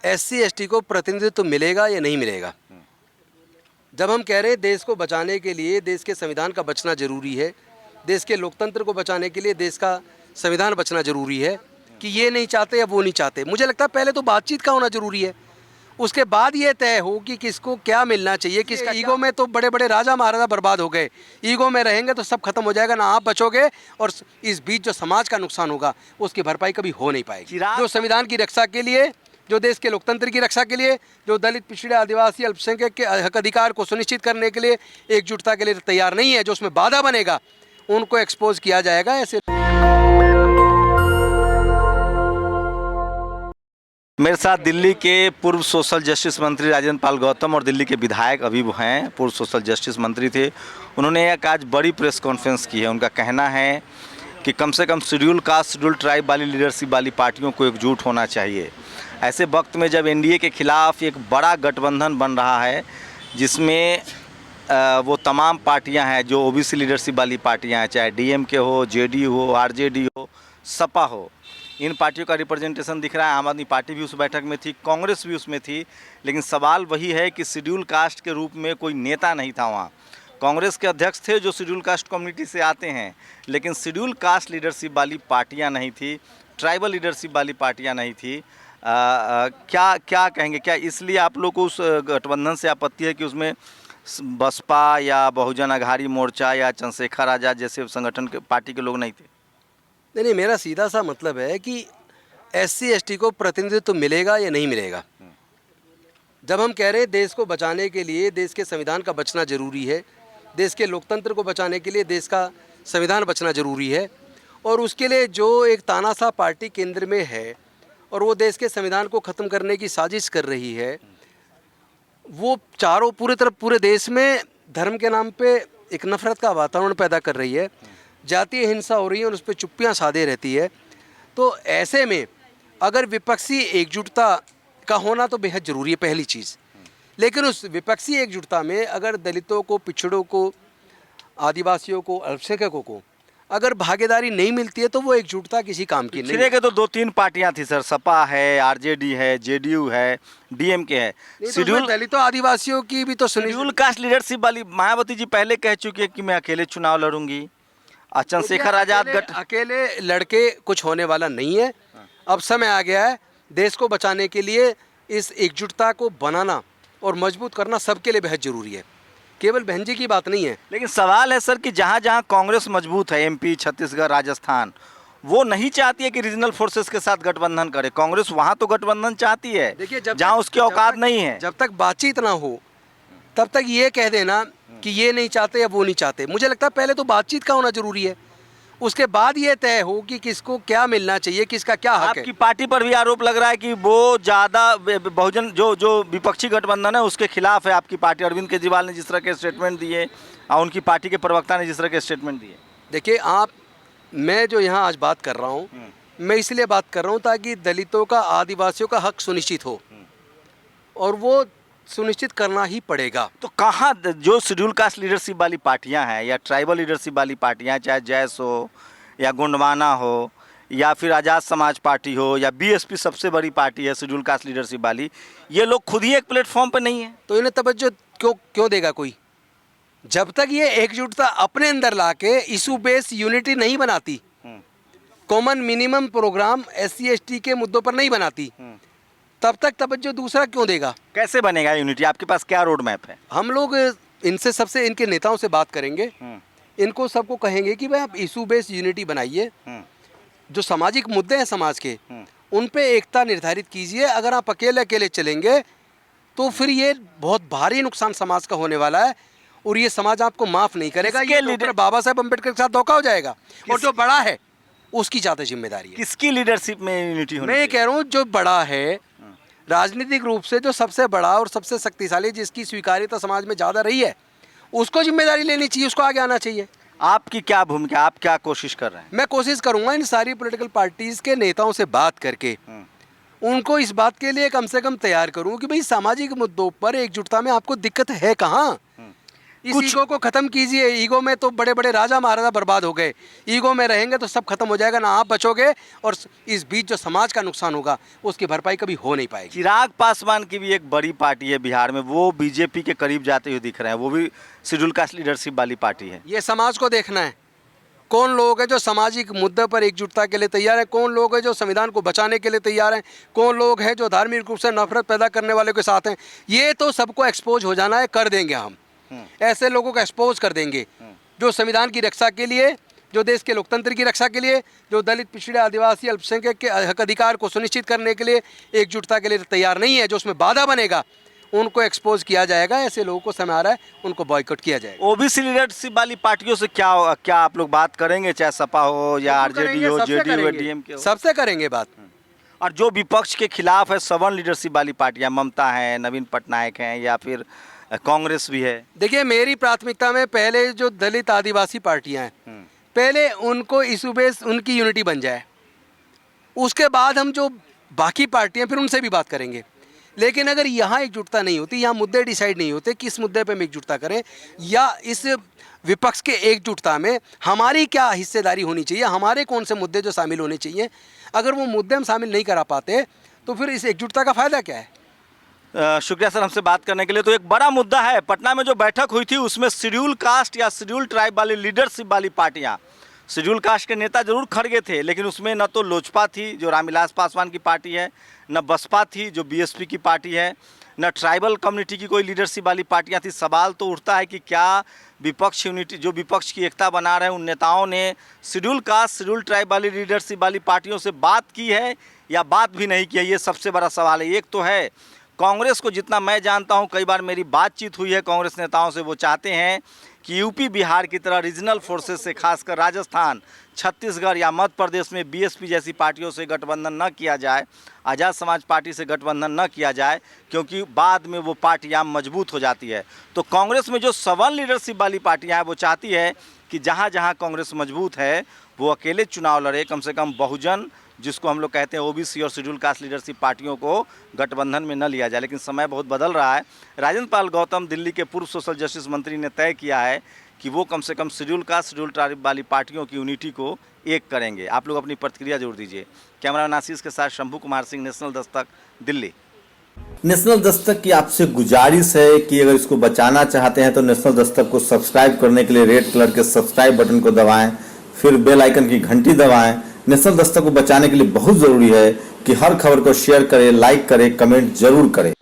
SC ST को प्रतिनिधित्व मिलेगा या नहीं मिलेगा। जब हम कह रहे हैं देश को बचाने के लिए देश के संविधान का बचना जरूरी है, देश के लोकतंत्र को बचाने के लिए देश का संविधान बचना जरूरी है, कि ये नहीं चाहते या वो नहीं चाहते, मुझे लगता है पहले तो बातचीत का होना जरूरी है। उसके बाद ये तय हो कि किसको क्या मिलना चाहिए, किसका। ईगो में तो बड़े बड़े राजा महाराजा बर्बाद हो गए, ईगो में रहेंगे तो सब खत्म हो जाएगा, ना आप बचोगे और इस बीच जो समाज का नुकसान होगा उसकी भरपाई कभी हो नहीं पाएगी। जो संविधान की रक्षा के लिए, जो देश के लोकतंत्र की रक्षा के लिए, जो दलित पिछड़े आदिवासी अल्पसंख्यक के हक अधिकार को सुनिश्चित करने के लिए एकजुटता के लिए तैयार नहीं है, जो उसमें बाधा बनेगा उनको एक्सपोज किया जाएगा। ऐसे मेरे साथ दिल्ली के पूर्व सोशल जस्टिस मंत्री राजेंद्र पाल गौतम और दिल्ली के विधायक अभी वो हैं, पूर्व सोशल जस्टिस मंत्री थे। उन्होंने एक आज बड़ी प्रेस कॉन्फ्रेंस की है। उनका कहना है कि कम से कम शेड्यूल कास्ट, शेड्यूल ट्राइब वाली लीडरशिप वाली पार्टियों को एकजुट होना चाहिए। ऐसे वक्त में जब एनडीए के खिलाफ एक बड़ा गठबंधन बन रहा है, जिसमें वो तमाम पार्टियां हैं जो ओबीसी लीडरशिप वाली पार्टियां हैं, चाहे डीएमके हो, जेडीयू हो, आरजेडी हो, सपा हो, इन पार्टियों का रिप्रेजेंटेशन दिख रहा है। आम आदमी पार्टी भी उस बैठक में थी, कांग्रेस भी उसमें थी, लेकिन सवाल वही है कि शेड्यूल कास्ट के रूप में कोई नेता नहीं था वहाँ। कांग्रेस के अध्यक्ष थे जो शेड्यूल कास्ट कम्युनिटी से आते हैं, लेकिन शेड्यूल कास्ट लीडरशिप वाली पार्टियाँ नहीं थी, ट्राइबल लीडरशिप वाली पार्टियाँ नहीं थी। क्या क्या कहेंगे, क्या इसलिए आप लोग को उस गठबंधन से आपत्ति है कि उसमें बसपा या बहुजन अघाड़ी मोर्चा या चंद्रशेखर आज़ाद जैसे संगठन के पार्टी के लोग नहीं थे? नहीं, मेरा सीधा सा मतलब है कि एससी एसटी को प्रतिनिधित्व मिलेगा या नहीं मिलेगा। जब हम कह रहे हैं देश को बचाने के लिए देश के संविधान का बचना जरूरी है, देश के लोकतंत्र को बचाने के लिए देश का संविधान बचना जरूरी है, और उसके लिए जो एक तानाशाह पार्टी केंद्र में है और वो देश के संविधान को ख़त्म करने की साजिश कर रही है, वो चारों पूरे देश में धर्म के नाम पे एक नफरत का वातावरण पैदा कर रही है, जातीय हिंसा हो रही है और उस पर चुप्पियाँ साधे रहती है। तो ऐसे में अगर विपक्षी एकजुटता का होना तो बेहद ज़रूरी है, पहली चीज़। लेकिन उस विपक्षी एकजुटता में अगर दलितों को, पिछड़ों को, आदिवासियों को, अल्पसंख्यकों को अगर भागीदारी नहीं मिलती है तो वो एकजुटता किसी काम की नहीं है। के तो 2-3 पार्टियां थी सर, सपा है, आरजेडी है, जेडीयू है, डीएमके है। शेड्यूल दलितों आदिवासियों की भी तो शेड्यूल कास्ट लीडरशिप वाली मायावती जी पहले कह चुकी है कि मैं अकेले चुनाव लड़ूंगी। चंद्रशेखर आज़ाद अकेले लड़के कुछ होने वाला नहीं है। अब समय आ गया है देश को बचाने के लिए इस एकजुटता को बनाना और मजबूत करना सबके लिए बेहद ज़रूरी है, केवल बहन जी की बात नहीं है। लेकिन सवाल है सर कि जहाँ जहाँ कांग्रेस मजबूत है, एमपी, छत्तीसगढ़, राजस्थान, वो नहीं चाहती है कि रीजनल फोर्सेस के साथ गठबंधन करे। कांग्रेस वहाँ तो गठबंधन चाहती है, देखिए जहाँ उसकी औकात नहीं है। जब तक बातचीत ना हो तब तक ये कह देना कि ये नहीं चाहते या वो नहीं चाहते, मुझे लगता है पहले तो बातचीत का होना जरूरी है। उसके बाद ये तय हो कि किसको क्या मिलना चाहिए, किसका क्या हक है। आपकी पार्टी पर भी आरोप लग रहा है कि वो ज़्यादा बहुजन जो विपक्षी गठबंधन है उसके खिलाफ है आपकी पार्टी। अरविंद केजरीवाल ने जिस तरह के स्टेटमेंट दिए और उनकी पार्टी के प्रवक्ता ने जिस तरह के स्टेटमेंट दिए। देखिए मैं जो यहाँ आज बात कर रहा हूँ, मैं इसलिए बात कर रहा हूँ ताकि दलितों का, आदिवासियों का हक सुनिश्चित हो, और वो सुनिश्चित करना ही पड़ेगा। तो कहाँ जो शेड्यूल कास्ट लीडरशिप वाली पार्टियां हैं या ट्राइबल लीडरशिप वाली पार्टियां, चाहे जैस हो या गुंडवाना हो या फिर आज़ाद समाज पार्टी हो या बीएसपी सबसे बड़ी पार्टी है शेड्यूल कास्ट लीडरशिप वाली, ये लोग खुद ही एक प्लेटफॉर्म पे नहीं है, तो इन्हें तवज्जो क्यों देगा कोई? जब तक ये एकजुटता अपने अंदर लाके इशू बेस यूनिटी नहीं बनाती, common minimum program SC ST के मुद्दों पर नहीं बनाती, तब तक तवज्जो दूसरा क्यों देगा? कैसे बनेगा यूनिटी? आपके पास क्या रोड मैप है? हम लोग इनसे, सबसे इनके नेताओं से बात करेंगे, इनको सबको कहेंगे कि भाई आप इशू बेस्ड यूनिटी बनाइए, जो सामाजिक मुद्दे हैं समाज के उन पे एकता निर्धारित कीजिए। अगर आप अकेले चलेंगे तो फिर ये बहुत भारी नुकसान समाज का होने वाला है और ये समाज आपको माफ़ नहीं करेगा। ये लीडर बाबा साहेब अम्बेडकर के साथ धोखा हो जाएगा, और जो बड़ा है उसकी ज़्यादा जिम्मेदारी है। किसकी लीडरशिप में यूनिटी होनी? मैं ये कह रहा हूँ जो बड़ा है राजनीतिक रूप से, जो सबसे बड़ा और सबसे शक्तिशाली, जिसकी स्वीकार्यता समाज में ज़्यादा रही है, उसको जिम्मेदारी लेनी चाहिए, उसको आगे आना चाहिए। आपकी क्या भूमिका, आप क्या कोशिश कर रहे हैं? मैं कोशिश करूंगा इन सारी पॉलिटिकल पार्टीज के नेताओं से बात करके उनको इस बात के लिए कम से कम तैयार करूं कि भाई सामाजिक मुद्दों पर एकजुटता में आपको दिक्कत है कहाँ। इस ईगो को खत्म कीजिए। ईगो में तो बड़े बड़े राजा महाराजा बर्बाद हो गए। ईगो में रहेंगे तो सब खत्म हो जाएगा, ना आप बचोगे, और इस बीच जो समाज का नुकसान होगा उसकी भरपाई कभी हो नहीं पाएगी। चिराग पासवान की भी एक बड़ी पार्टी है बिहार में, वो बीजेपी के करीब जाते हुए दिख रहे हैं, वो भी शेड्यूल कास्ट लीडरशिप वाली पार्टी है। ये समाज को देखना है, कौन लोग हैं जो सामाजिक मुद्दे पर एकजुटता के लिए तैयार हैं, कौन लोग हैं जो संविधान को बचाने के लिए तैयार हैं, कौन लोग हैं जो धार्मिक रूप से नफरत पैदा करने वाले के साथ हैं। ये तो सबको एक्सपोज हो जाना है, कर देंगे हम। ऐसे लोगों को एक्सपोज कर देंगे जो संविधान की रक्षा के लिए, जो देश के लोकतंत्र की रक्षा के लिए, जो दलित, पिछड़े, आदिवासी, अल्पसंख्यक के हक अधिकार को सुनिश्चित करने के लिए एकजुटता के लिए तैयार नहीं है, जो उसमें बाधा बनेगा उनको एक्सपोज किया जाएगा। ऐसे लोगों को समय आ रहा है, उनको बॉयकॉट किया जाएगा। ओबीसी लीडरशिप वाली पार्टियों से क्या आप लोग बात करेंगे, चाहे सपा हो या आरजेडी हो, जेडीयू, डीएमके हो? सबसे करेंगे बात। और जो विपक्ष के खिलाफ है सवर्ण लीडरशिप वाली पार्टियां, ममता है, नवीन पटनायक हैं, या फिर कांग्रेस भी है। देखिए, मेरी प्राथमिकता में पहले जो दलित आदिवासी पार्टियां हैं, पहले उनको इशू बेस उनकी यूनिटी बन जाए, उसके बाद हम जो बाकी पार्टियां फिर उनसे भी बात करेंगे। लेकिन अगर यहाँ एकजुटता नहीं होती, यहाँ मुद्दे डिसाइड नहीं होते किस मुद्दे पे हम एकजुटता करें, या इस विपक्ष के एकजुटता में हमारी क्या हिस्सेदारी होनी चाहिए, हमारे कौन से मुद्दे जो शामिल होने चाहिए, अगर वो मुद्दे हम शामिल नहीं करा पाते तो फिर इस एकजुटता का फ़ायदा क्या है। शुक्रिया सर हमसे बात करने के लिए। तो एक बड़ा मुद्दा है, पटना में जो बैठक हुई थी उसमें शेड्यूल कास्ट या शेड्यूल ट्राइब वाली लीडरशिप वाली पार्टियां, शेड्यूल कास्ट के नेता जरूर खड़गे थे, लेकिन उसमें न तो लोजपा थी जो रामविलास पासवान की पार्टी है, न बसपा थी जो बीएसपी की पार्टी है, न ट्राइबल कम्युनिटी की कोई लीडरशिप वाली पार्टियां थी। सवाल तो उठता है कि क्या विपक्ष यूनिटी, जो विपक्ष की एकता बना रहे हैं, उन नेताओं ने शेड्यूल कास्ट, शेड्यूल ट्राइब वाली लीडरशिप वाली पार्टियों से बात की है या बात भी नहीं की है? ये सबसे बड़ा सवाल है। एक तो है कांग्रेस को, जितना मैं जानता हूं, कई बार मेरी बातचीत हुई है कांग्रेस नेताओं से, वो चाहते हैं कि यूपी बिहार की तरह रीजनल फोर्सेस से, खासकर राजस्थान, छत्तीसगढ़ या मध्य प्रदेश में बीएसपी जैसी पार्टियों से गठबंधन न किया जाए, आज़ाद समाज पार्टी से गठबंधन न किया जाए, क्योंकि बाद में वो पार्टियां मजबूत हो जाती है। तो कांग्रेस में जो सवर्ण लीडरशिप वाली पार्टियां हैं वो चाहती है कि जहां जहां कांग्रेस मजबूत है वो अकेले चुनाव लड़े, कम से कम बहुजन, जिसको हम लोग कहते हैं ओबीसी और शेड्यूल कास्ट लीडरशिप पार्टियों को गठबंधन में न लिया जाए। लेकिन समय बहुत बदल रहा है। राजेंद्र पाल गौतम, दिल्ली के पूर्व सोशल जस्टिस मंत्री, ने तय किया है कि वो कम से कम शेड्यूल कास्ट, शेड्यूल ट्राइब वाली पार्टियों की यूनिटी को एक करेंगे। आप लोग अपनी प्रतिक्रिया जरूर दीजिए। कैमरामैन आशीष के साथ शंभू कुमार सिंह, नेशनल दस्तक, दिल्ली। नेशनल दस्तक की आपसे गुजारिश है कि अगर इसको बचाना चाहते हैं तो नेशनल दस्तक को सब्सक्राइब करने के लिए रेड कलर के सब्सक्राइब बटन को दबाएं, फिर बेल आइकन की घंटी दबाएं। नेशनल दस्तक को बचाने के लिए बहुत जरूरी है कि हर खबर को शेयर करें, लाइक करें, कमेंट जरूर करें।